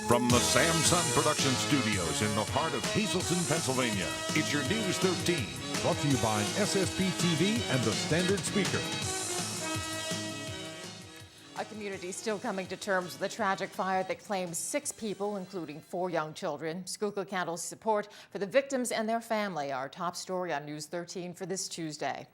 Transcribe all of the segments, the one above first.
From the Samson Production Studios in the heart of Hazelton, Pennsylvania, it's your News 13. Brought to you by SSPTV and the Standard Speaker. A community still coming to terms with the tragic fire that claimed 6 people, including 4 young children. Schuylkill County's support for the victims and their family, our top story on News 13 for this Tuesday.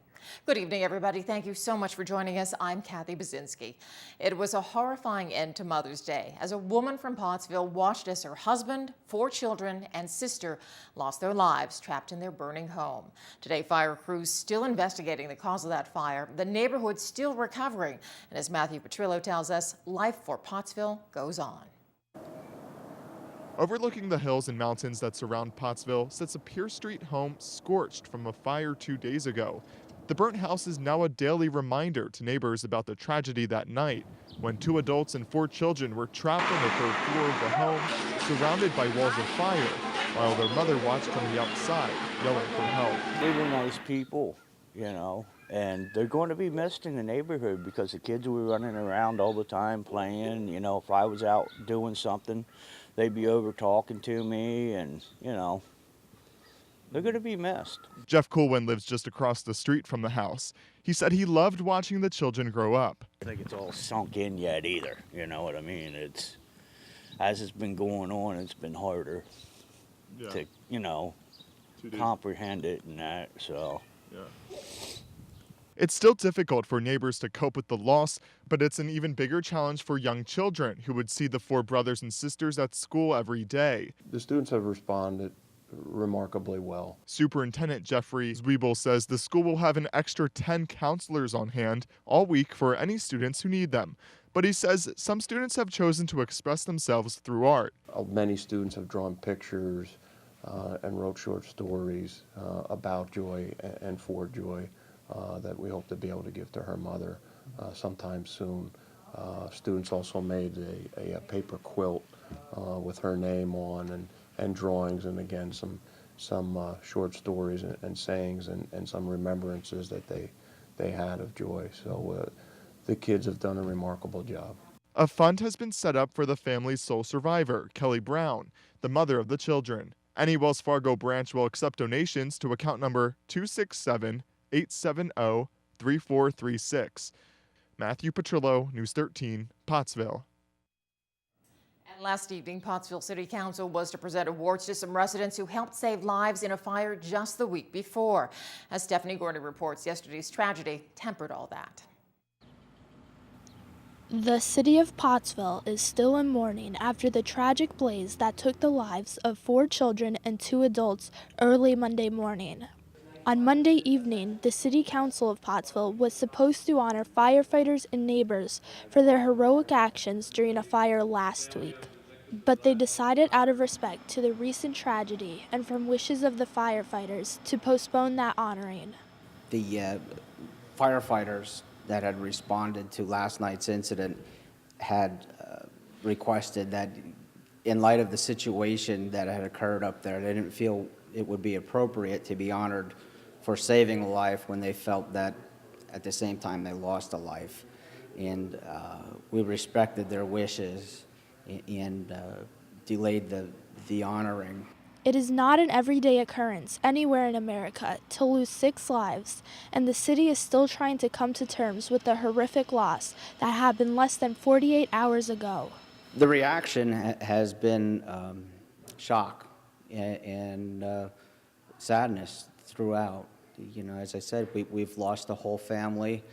Good evening, everybody. Thank you so much for joining us. I'm Kathy Baczynski. It was a horrifying end to Mother's Day as a woman from Pottsville watched as her husband, 4 children, and sister lost their lives trapped in their burning home. Today, fire crews still investigating the cause of that fire. The neighborhood still recovering. And as Matthew Petrillo tells us, life for Pottsville goes on. Overlooking the hills and mountains that surround Pottsville sits a Pierce Street home scorched from a fire 2 days ago. The burnt house is now a daily reminder to neighbors about the tragedy that night when 2 adults and 4 children were trapped on the 3rd floor of the home, surrounded by walls of fire, while their mother watched from the outside, yelling for help. They were nice people, you know, and they're going to be missed in the neighborhood because the kids were running around all the time playing. You know, if I was out doing something, they'd be over talking to me, and, you know, they're going to be missed. Jeff Coolwin lives just across the street from the house. He said he loved watching the children grow up. I think it's all sunk in yet either, you know what I mean? As it's been going on, it's been harder to, you know, comprehend it and that, so. Yeah. It's still difficult for neighbors to cope with the loss, but it's an even bigger challenge for young children who would see the 4 brothers and sisters at school every day. The students have responded remarkably well. Superintendent Jeffrey Zwiebel says the school will have an extra 10 counselors on hand all week for any students who need them. But he says some students have chosen to express themselves through art. Many students have drawn pictures and wrote short stories about Joy and for Joy that we hope to be able to give to her mother sometime soon. Students also made a paper quilt with her name on and drawings, and again some short stories and sayings and some remembrances that they had of Joy. So the kids have done a remarkable job. A fund has been set up for the family's sole survivor, Kelly Brown, the mother of the children. Any Wells Fargo branch will accept donations to account number 267-870-3436. Matthew Petrillo, News 13, Pottsville. Last evening, Pottsville City Council was to present awards to some residents who helped save lives in a fire just the week before. As Stephanie Gordon reports, yesterday's tragedy tempered all that. The city of Pottsville is still in mourning after the tragic blaze that took the lives of 4 children and 2 adults early Monday morning. On Monday evening, the City Council of Pottsville was supposed to honor firefighters and neighbors for their heroic actions during a fire last week. But they decided out of respect to the recent tragedy and from wishes of the firefighters to postpone that honoring. The firefighters that had responded to last night's incident had requested that in light of the situation that had occurred up there, they didn't feel it would be appropriate to be honored for saving a life when they felt that at the same time they lost a life. And we respected their wishes and delayed the honoring. It is not an everyday occurrence anywhere in America to lose 6 lives, and the city is still trying to come to terms with the horrific loss that happened less than 48 hours ago. The reaction has been shock and sadness throughout. You know, as I said, we've lost a whole family.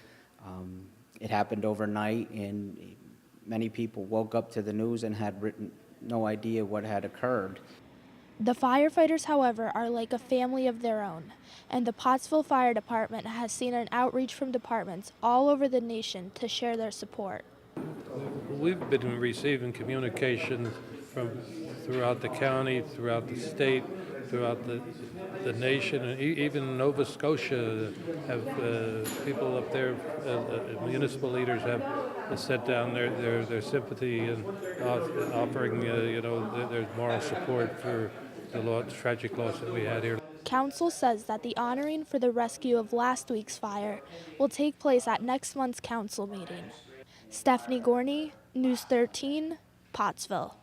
It happened overnight, and many people woke up to the news and had no idea what had occurred. The firefighters, however, are like a family of their own, and the Pottsville Fire Department has seen an outreach from departments all over the nation to share their support. We've been receiving communication from throughout the county, throughout the state, throughout the nation, and even Nova Scotia have people up there, municipal leaders have set down their sympathy and offering their moral support for the tragic loss that we had here. Council says that the honoring for the rescue of last week's fire will take place at next month's council meeting. Stephanie Gorney, News 13, Pottsville.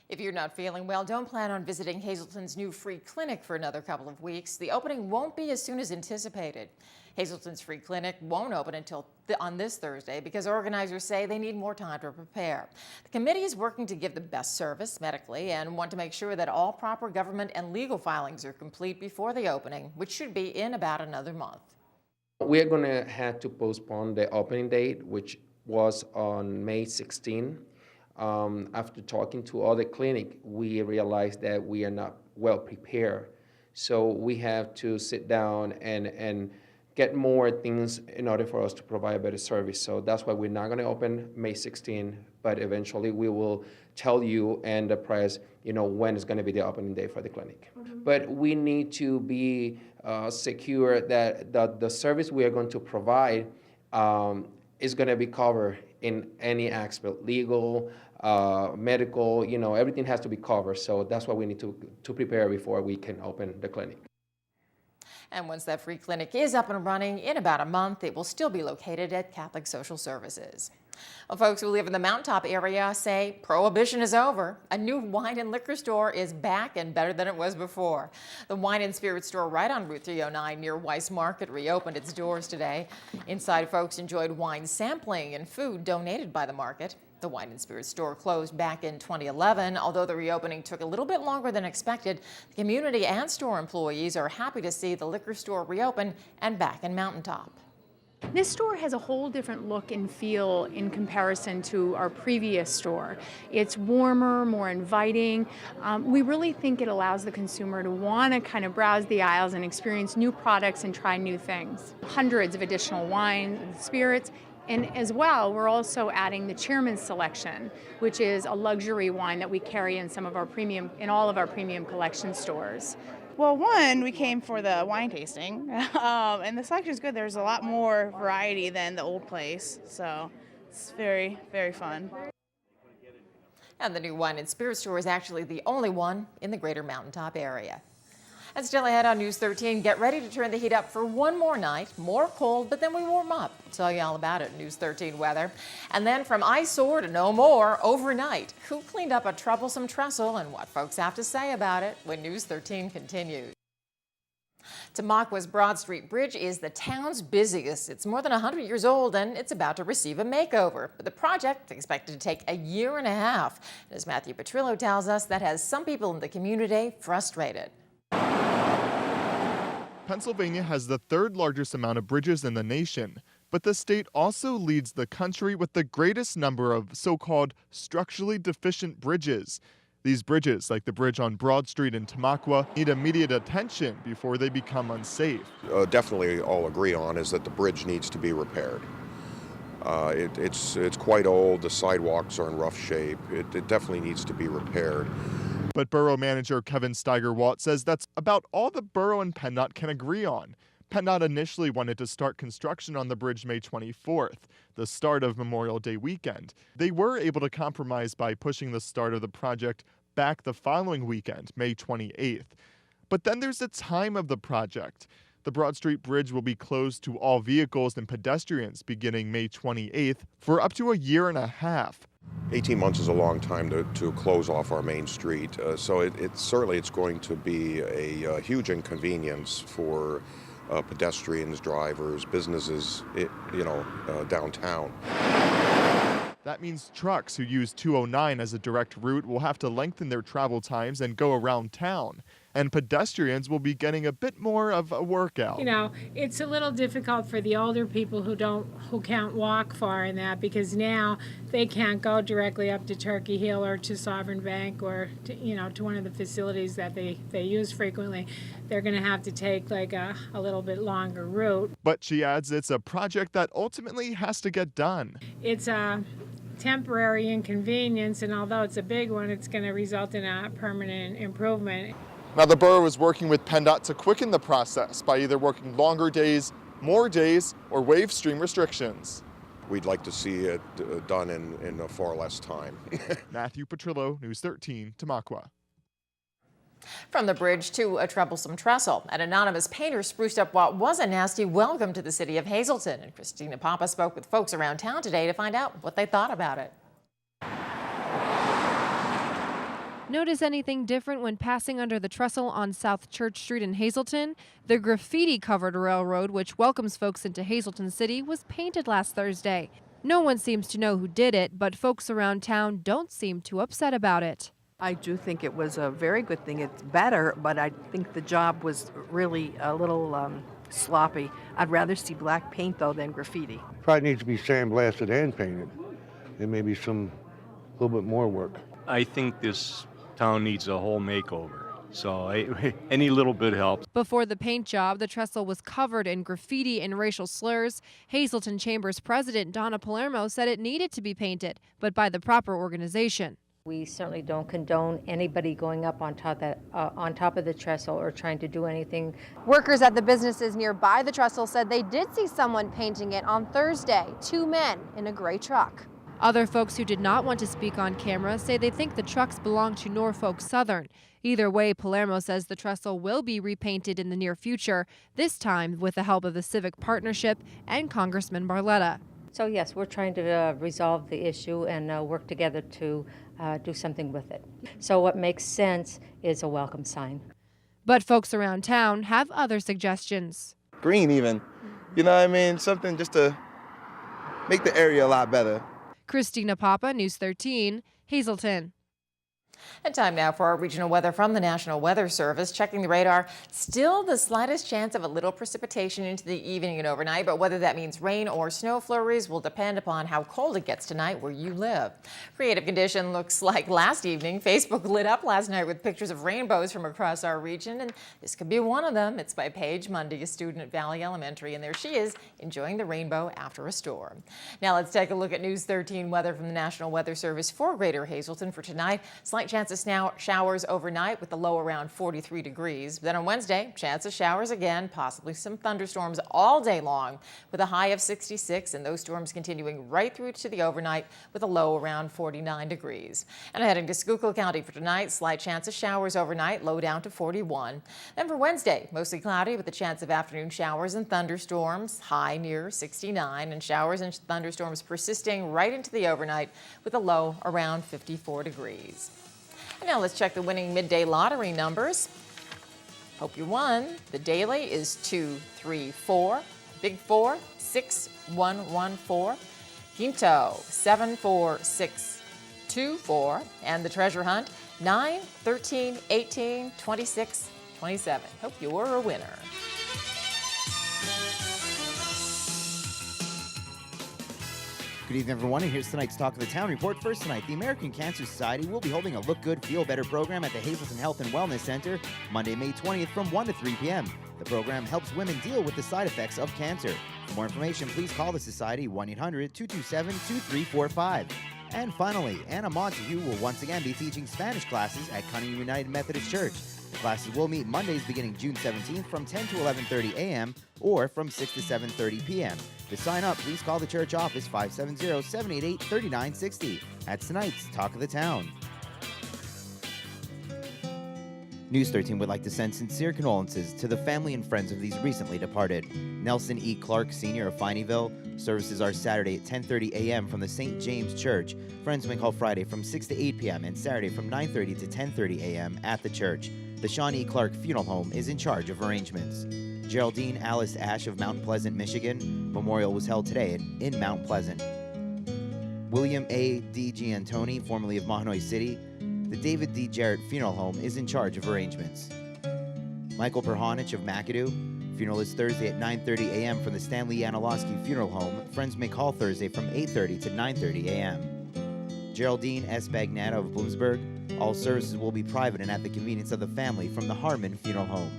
If you're not feeling well, don't plan on visiting Hazelton's new free clinic for another couple of weeks. The opening won't be as soon as anticipated. Hazelton's free clinic won't open until on this Thursday because organizers say they need more time to prepare. The committee is working to give the best service medically and want to make sure that all proper government and legal filings are complete before the opening, which should be in about another month. We're going to have to postpone the opening date, which was on May 16. After talking to other clinics, we realized that we are not well prepared. So we have to sit down and get more things in order for us to provide a better service. So that's why we're not going to open May 16, but eventually we will tell you and the press, when is going to be the opening day for the clinic. But we need to be secure that the service we are going to provide is going to be covered in any aspect, legal, medical, everything has to be covered. So that's why we need to prepare before we can open the clinic. And once that free clinic is up and running in about a month, it will still be located at Catholic Social Services. Well, folks who live in the mountaintop area say prohibition is over. A new wine and liquor store is back and better than it was before. The wine and spirit store right on Route 309 near Weiss Market reopened its doors today. Inside, folks enjoyed wine sampling and food donated by the market. The wine and spirit store closed back in 2011. Although the reopening took a little bit longer than expected, the community and store employees are happy to see the liquor store reopen and back in Mountaintop. This store has a whole different look and feel in comparison to our previous store. It's warmer, more inviting. We really think it allows the consumer to want to kind of browse the aisles and experience new products and try new things. Hundreds of additional wines and spirits. And as well, we're also adding the Chairman's Selection, which is a luxury wine that we carry in all of our premium collection stores. Well, one, we came for the wine tasting, and the selection is good. There's a lot more variety than the old place, so it's very, very fun. And the new wine and spirit store is actually the only one in the greater Mountaintop area. And still ahead on News 13, get ready to turn the heat up for one more night. More cold, but then we warm up. I'll tell you all about it in News 13 weather. And then from eyesore to no more overnight. Who cleaned up a troublesome trestle and what folks have to say about it when News 13 continues. Tamaqua's Broad Street Bridge is the town's busiest. It's more than 100 years old and it's about to receive a makeover. But the project is expected to take a year and a half. And as Matthew Petrillo tells us, that has some people in the community frustrated. Pennsylvania has the third largest amount of bridges in the nation, but the state also leads the country with the greatest number of so-called structurally deficient bridges. These bridges, like the bridge on Broad Street in Tamaqua, need immediate attention before they become unsafe. Definitely all agree on is that the bridge needs to be repaired. It's quite old, the sidewalks are in rough shape, it definitely needs to be repaired. But Borough Manager Kevin Steiger-Watt says that's about all the borough and PennDOT can agree on. PennDOT initially wanted to start construction on the bridge May 24th, the start of Memorial Day weekend. They were able to compromise by pushing the start of the project back the following weekend, May 28th. But then there's the time of the project. The Broad Street Bridge will be closed to all vehicles and pedestrians beginning May 28th for up to a year and a half. 18 months is a long time to close off our main street, so it's going to be a huge inconvenience for pedestrians, drivers, businesses, downtown. That means trucks who use 209 as a direct route will have to lengthen their travel times and go around town. And pedestrians will be getting a bit more of a workout. It's a little difficult for the older people who can't walk far in that, because now they can't go directly up to Turkey Hill or to Sovereign Bank or to one of the facilities that they use frequently. They're going to have to take like a little bit longer route. But she adds it's a project that ultimately has to get done. It's a temporary inconvenience, and although it's a big one, it's going to result in a permanent improvement. Now, the borough is working with PennDOT to quicken the process by either working longer days, more days, or waive stream restrictions. We'd like to see it done in far less time. Matthew Petrillo, News 13, Tamaqua. From the bridge to a troublesome trestle. An anonymous painter spruced up what was a nasty welcome to the city of Hazelton. And Christina Papa spoke with folks around town today to find out what they thought about it. Notice anything different when passing under the trestle on South Church Street in Hazelton? The graffiti-covered railroad, which welcomes folks into Hazelton City, was painted last Thursday. No one seems to know who did it, but folks around town don't seem too upset about it. I do think it was a very good thing. It's better, but I think the job was really a little sloppy. I'd rather see black paint, though, than graffiti. Probably needs to be sandblasted and painted. There may be a little bit more work. I think this town needs a whole makeover, so any little bit helps. Before the paint job, the trestle was covered in graffiti and racial slurs. Hazelton Chamber's president, Donna Palermo, said it needed to be painted, but by the proper organization. We certainly don't condone anybody going up on top of the trestle or trying to do anything. Workers at the businesses nearby the trestle said they did see someone painting it on Thursday, 2 men in a gray truck. Other folks who did not want to speak on camera say they think the trucks belong to Norfolk Southern. Either way, Palermo says the trestle will be repainted in the near future, this time with the help of the Civic Partnership and Congressman Barletta. So yes, we're trying to resolve the issue and work together to do something with it. So what makes sense is a welcome sign. But folks around town have other suggestions. Green even, you know what I mean? Something just to make the area a lot better. Christina Papa, News 13, Hazelton. And time now for our regional weather from the National Weather Service. Checking the radar, still the slightest chance of a little precipitation into the evening and overnight, but whether that means rain or snow flurries will depend upon how cold it gets tonight where you live. Creative condition looks like last evening. Facebook lit up last night with pictures of rainbows from across our region, and this could be one of them. It's by Paige Mundy, a student at Valley Elementary, and there she is enjoying the rainbow after a storm. Now let's take a look at News 13 weather from the National Weather Service for Greater Hazelton for tonight. Slight chance of showers overnight with the low around 43 degrees. Then on Wednesday, chance of showers again, possibly some thunderstorms all day long with a high of 66, and those storms continuing right through to the overnight with a low around 49 degrees. And heading to Schuylkill County for tonight, slight chance of showers overnight, low down to 41. Then for Wednesday, mostly cloudy with a chance of afternoon showers and thunderstorms, high near 69, and showers and thunderstorms persisting right into the overnight with a low around 54 degrees. And now let's check the winning midday lottery numbers. Hope you won. The daily is 234, Big 4 6114, Quinto 74624, and the treasure hunt 9, 13, 18, 26, 27. Hope you were a winner. Good evening, everyone, and here's tonight's Talk of the Town report. First tonight, the American Cancer Society will be holding a Look Good, Feel Better program at the Hazelton Health and Wellness Center Monday, May 20th from 1 to 3 p.m. The program helps women deal with the side effects of cancer. For more information, please call the Society 1-800-227-2345. And finally, Anna Montague will once again be teaching Spanish classes at Cunningham United Methodist Church. The classes will meet Mondays beginning June 17th from 10 to 11:30 a.m. or from 6 to 7:30 p.m. To sign up, please call the church office 570-788-3960. That's tonight's Talk of the Town. News 13 would like to send sincere condolences to the family and friends of these recently departed. Nelson E. Clark, Sr. of Fineyville. Services are Saturday at 10:30 a.m. from the St. James Church. Friends may call Friday from 6 to 8 p.m. and Saturday from 9:30 to 10:30 a.m. at the church. The Sean E. Clark Funeral Home is in charge of arrangements. Geraldine Alice Ash of Mount Pleasant, Michigan. Memorial was held today in Mount Pleasant. William A. D. Giantoni, formerly of Mahanoy City. The David D. Jarrett Funeral Home is in charge of arrangements. Michael Perhanich of McAdoo. Funeral is Thursday at 9:30 a.m. from the Stanley Yanalowski Funeral Home. Friends may call Thursday from 8:30 to 9:30 a.m. Geraldine S. Bagnata of Bloomsburg. All services will be private and at the convenience of the family from the Harmon Funeral Home.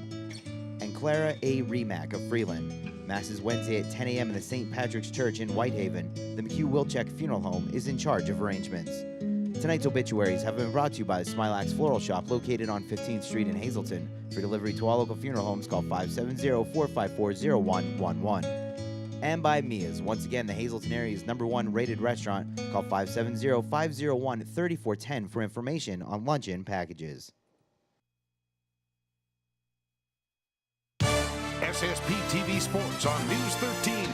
And Clara A. Remack of Freeland. Mass is Wednesday at 10 a.m. in the St. Patrick's Church in Whitehaven. The McHugh-Wilczek Funeral Home is in charge of arrangements. Tonight's obituaries have been brought to you by the Smilax Floral Shop located on 15th Street in Hazelton. For delivery to all local funeral homes, call 570-454-0111. And by Mia's. Once again, the Hazelton area's #1 rated restaurant. Call 570-501-3410 for information on luncheon packages. SSPTV Sports on News 13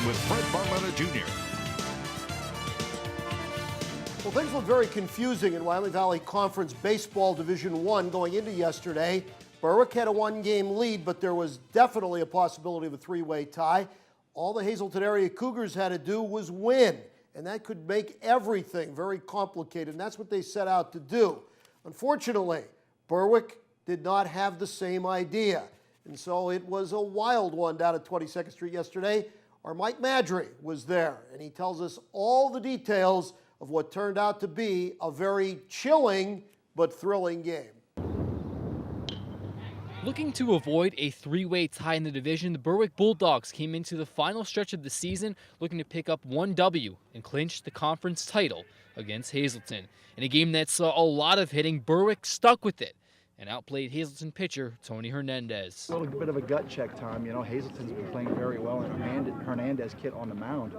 with Fred Barletta Jr. Well, things look very confusing in Wyoming Valley Conference Baseball Division I going into yesterday. Berwick had a one-game lead, but there was definitely a possibility of a three-way tie. All the Hazelton area Cougars had to do was win, and that could make everything very complicated, and that's what they set out to do. Unfortunately, Berwick did not have the same idea, and so it was a wild one down at 22nd Street yesterday. Our Mike Madry was there, and he tells us all the details of what turned out to be a very chilling but thrilling game. Looking to avoid a three-way tie in the division, the Berwick Bulldogs came into the final stretch of the season looking to pick up one W and clinch the conference title against Hazelton. In a game that saw a lot of hitting, Berwick stuck with it and outplayed Hazelton pitcher Tony Hernandez. A little bit of a gut check time. You know, Hazelton's been playing very well, and Hernandez kid on the mound,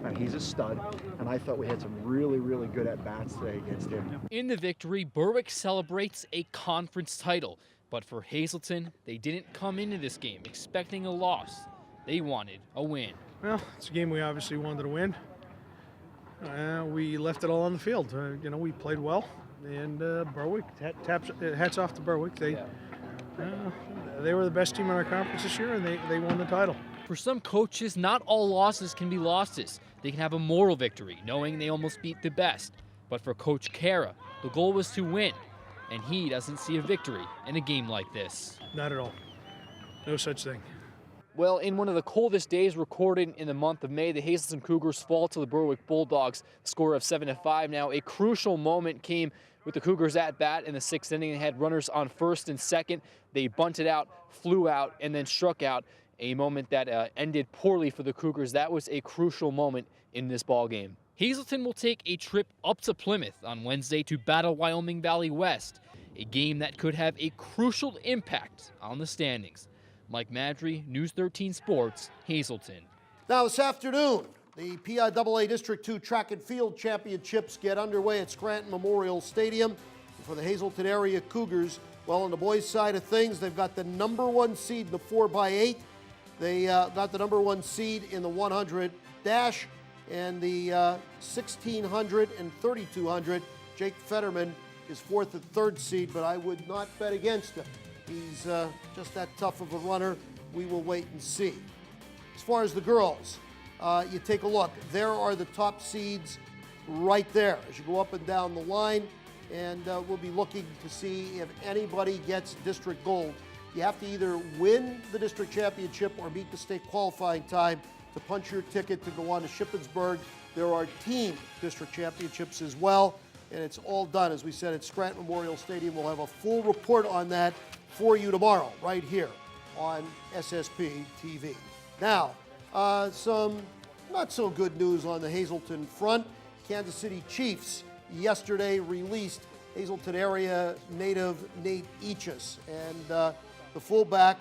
and he's a stud. And I thought we had some really, really good at-bats today against him. In the victory, Berwick celebrates a conference title. But for Hazelton, they didn't come into this game expecting a loss. They wanted a win. Well, it's a game we obviously wanted to win. We left it all on the field. You know, we played well. And Berwick, hats off to Berwick. They were the best team in our conference this year, and they won the title. For some coaches, not all losses can be losses. They can have a moral victory, knowing they almost beat the best. But for Coach Kara, the goal was to win, and he doesn't see a victory in a game like this. Not at all. No such thing. Well, in one of the coldest days recorded in the month of May, the Hazelton Cougars fall to the Berwick Bulldogs, score of 7-5. Now, a crucial moment came with the Cougars at bat in the sixth inning. They had runners on first and second. They bunted out, flew out, and then struck out. A moment that ended poorly for the Cougars. That was a crucial moment in this ball game. Hazelton will take a trip up to Plymouth on Wednesday to battle Wyoming Valley West, a game that could have a crucial impact on the standings. Mike Madry, News 13 Sports, Hazelton. Now this afternoon, the PIAA District 2 Track and Field Championships get underway at Scranton Memorial Stadium. And for the Hazelton area Cougars, well, on the boys' side of things, they've got the #1 seed in the 4x8. They got the #1 seed in the 100 dash and the 1600 and 3200. Jake Fetterman is 4th and 3rd seed, but I would not bet against him. He's just that tough of a runner. We will wait and see. As far as the girls, you take a look. There are the top seeds right there as you go up and down the line, and we'll be looking to see if anybody gets district gold. You have to either win the district championship or meet the state qualifying time to punch your ticket to go on to Shippensburg. There are team district championships as well, and it's all done, as we said, at Scranton Memorial Stadium. We'll have a full report on that for you tomorrow, right here on SSP TV. Now, some not so good news on the Hazelton front. Kansas City Chiefs yesterday released Hazelton area native Nate Eachus, and the fullback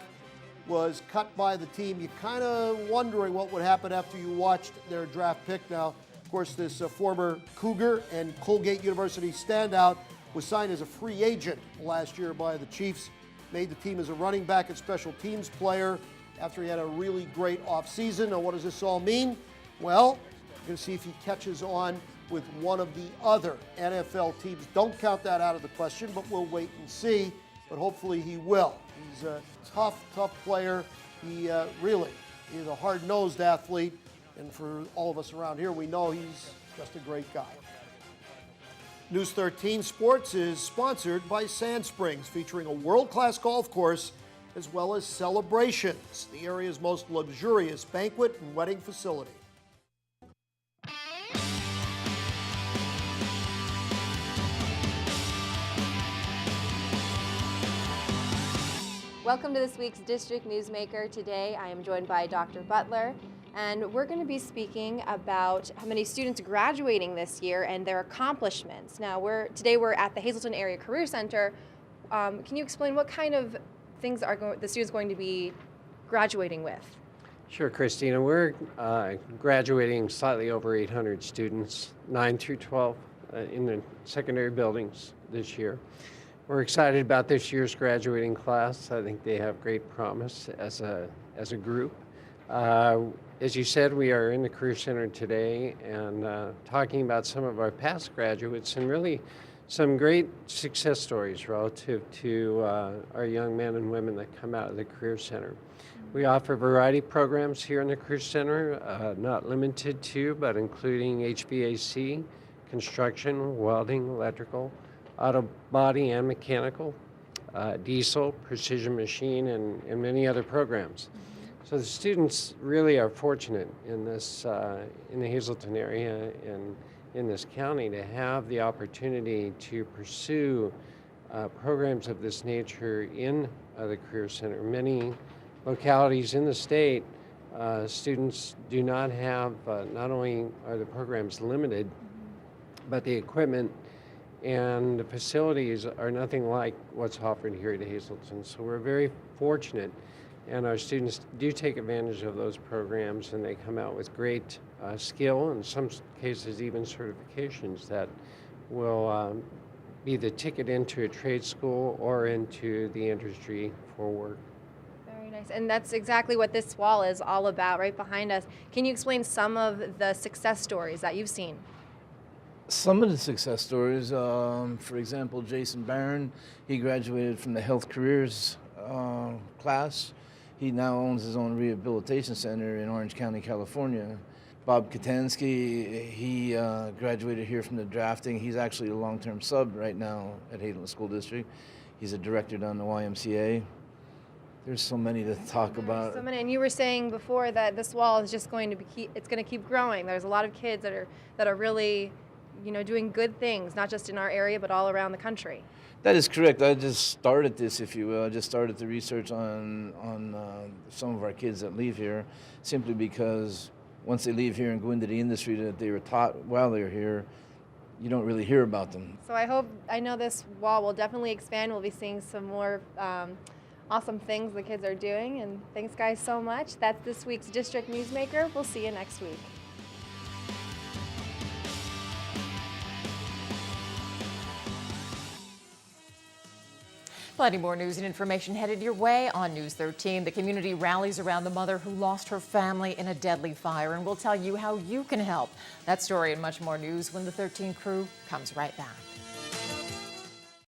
was cut by the team. You're kind of wondering what would happen after you watched their draft pick. Now, of course, this former Cougar and Colgate University standout was signed as a free agent last year by the Chiefs. Made the team as a running back and special teams player after he had a really great offseason. Now, what does this all mean? Well, we're going to see if he catches on with one of the other NFL teams. Don't count that out of the question, but we'll wait and see. But hopefully he will. He's a tough, tough player. He really is a hard-nosed athlete. And for all of us around here, we know he's just a great guy. News 13 Sports is sponsored by Sand Springs, featuring a world-class golf course as well as celebrations, the area's most luxurious banquet and wedding facility. Welcome to this week's District Newsmaker. Today I am joined by Dr. Butler, and we're going to be speaking about how many students graduating this year and their accomplishments. Now, today we're at the Hazelton Area Career Center. Can you explain what kind of things are the students going to be graduating with? Sure, Christina. We're graduating slightly over 800 students, 9 through 12, in the secondary buildings this year. We're excited about this year's graduating class. I think they have great promise as a group. As you said, we are in the Career Center today and talking about some of our past graduates and really some great success stories relative to our young men and women that come out of the Career Center. We offer a variety of programs here in the Career Center, not limited to, but including HVAC, construction, welding, electrical, auto body and mechanical, diesel, precision machine, and many other programs. So the students really are fortunate in this, in the Hazelton area and in this county to have the opportunity to pursue programs of this nature in the Career Center. Many localities in the state, students do not have, not only are the programs limited, but the equipment and the facilities are nothing like what's offered here at Hazelton. So we're very fortunate, and our students do take advantage of those programs, and they come out with great skill, in some cases even certifications that will be the ticket into a trade school or into the industry for work. Very nice. And that's exactly what this wall is all about right behind us. Can you explain some of the success stories that you've seen? Some of the success stories, for example, Jason Barron, he graduated from the Health Careers class. He now owns his own rehabilitation center in Orange County, California. Bob Katansky, he graduated here from the drafting. He's actually a long-term sub right now at Hazelton School District. He's a director down the YMCA. There's so many to talk about. So many, and you were saying before that this wall is just going to be it's going to keep growing. There's a lot of kids that are really, you know, doing good things, not just in our area, but all around the country. That is correct. I just started this, if you will. I just started the research on some of our kids that leave here, simply because once they leave here and go into the industry that they were taught while they were here, you don't really hear about them. So I know this wall will definitely expand. We'll be seeing some more awesome things the kids are doing. And thanks, guys, so much. That's this week's District Newsmaker. We'll see you next week. Plenty more news and information headed your way on News 13. The community rallies around the mother who lost her family in a deadly fire, and we'll tell you how you can help. That story and much more news when the 13 crew comes right back.